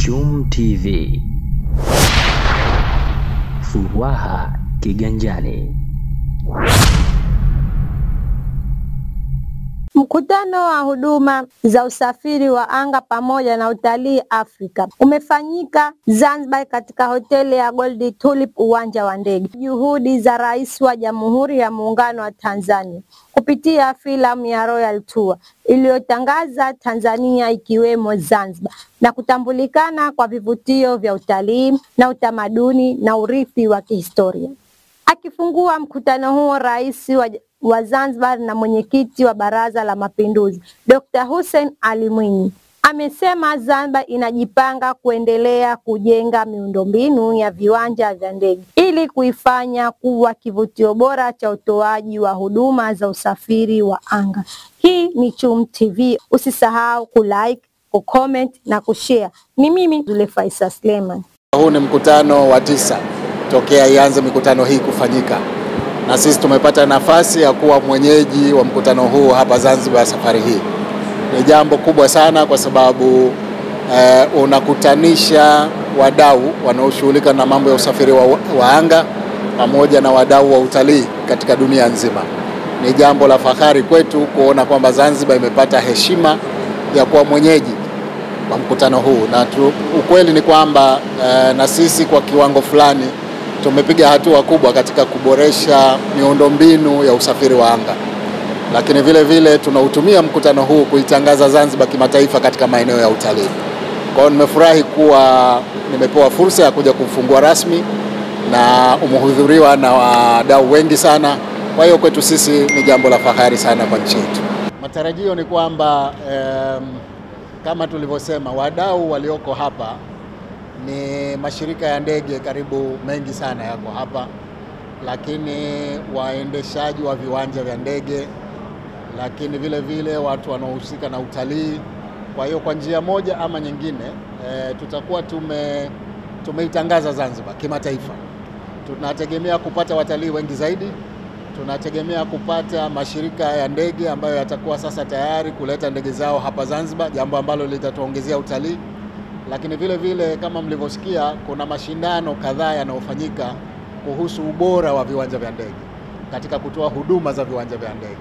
Chum TV. Furaha kiganjani. Mkutano wa huduma za usafiri wa anga pamoja na utalii Afrika umefanyika Zanzibar katika hoteli ya Gold Tulip uwanja wa ndege. Juhudi za Rais wa Jamhuri ya Muungano wa Tanzania kupitia filamu ya Royal Tour iliyotangaza Tanzania ikiwemo Zanzibar na kutambulikana kwa vivutio vya utalii na utamaduni na urithi wa kihistoria. Akifungua mkutano huo, Rais wa Zanzibar na mwenyekiti wa Baraza la Mapinduzi Dr. Hussein Ali Mwinyi amesema Zanzibar inajipanga kuendelea kujenga miundombinu ya viwanja vya ndege ili kuifanya kuwa kivutio bora cha utoaji wa huduma za usafiri wa anga. Hii ni Chum TV. Usisahau kulike, kucomment na kushare. Ni mimi Zulfa Isa Sleman. Huu ni mkutano wa 9 tokea ianze mikutano hii kufanyika, na sisi tumepata nafasi ya kuwa mwenyeji wa mkutano huu hapa Zanzibar. Safari hii ni jambo kubwa sana kwa sababu unakutanisha wadau wanaoshughulika na mambo ya usafiri wa anga pamoja na wadau wa utalii katika dunia nzima. Ni jambo la fahari kwetu kuona kwamba Zanzibar imepata heshima ya kuwa mwenyeji wa mkutano huu, na ukweli ni kwamba na sisi kwa kiwango fulani tumepiga hatua kubwa katika kuboresha miundombinu ya usafiri wa anga, lakini vile vile tunautumia mkutano huu kuitangaza Zanzibar kimataifa katika maeneo ya utalii. Kwa hiyo nimefurahi kuwa nimepewa fursa ya kuja kufungua rasmi na umehudhuriwa na wadau wengi sana. Kwa hiyo kwetu sisi ni jambo la fahari sana kwa nchi yetu. Matarajio ni kwamba kama tulivyosema, wadau walioko hapa ni mashirika ya ndege karibu mengi sana yako hapa, lakini waendeshaji wa viwanja vya ndege, lakini vile vile watu wanaohusika na utalii. Kwa hiyo kwa njia moja ama nyingine tutakuwa tumeitangaza Zanzibar kimataifa. Tunategemea kupata watalii wengi zaidi, tunategemea kupata mashirika ya ndege ambayo yatakuwa sasa tayari kuleta ndege zao hapa Zanzibar, jambo ambalo litatuongezea utalii. Lakini vile vile kama mlivyosikia, kuna mashindano kadhaa yanayofanyika kuhusu ubora wa viwanja vya ndege katika kutoa huduma za viwanja vya ndege,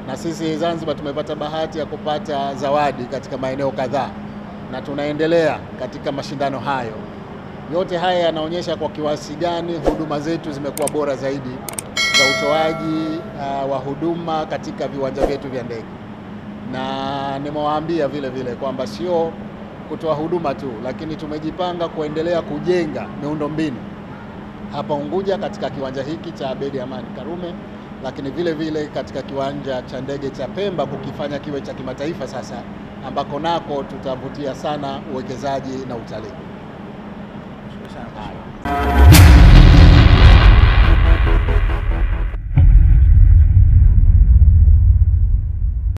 na sisi Zanzibar tumepata bahati ya kupata zawadi katika maeneo kadhaa na tunaendelea katika mashindano hayo. Yote haya yanaonyesha kwa kiasi gani huduma zetu zimekuwa bora zaidi za utoaji wa huduma katika viwanja vyetu vya ndege, na nimewaambia vile vile kwamba sio kutoa huduma tu, lakini tumejipanga kuendelea kujenga miundombinu hapa Unguja katika kiwanja hiki cha Abeid Amani Karume, lakini vile vile katika kiwanja cha ndege cha Pemba kukifanya kiwe cha kimataifa sasa, ambako nako tutavutia sana uwekezaji na utalii.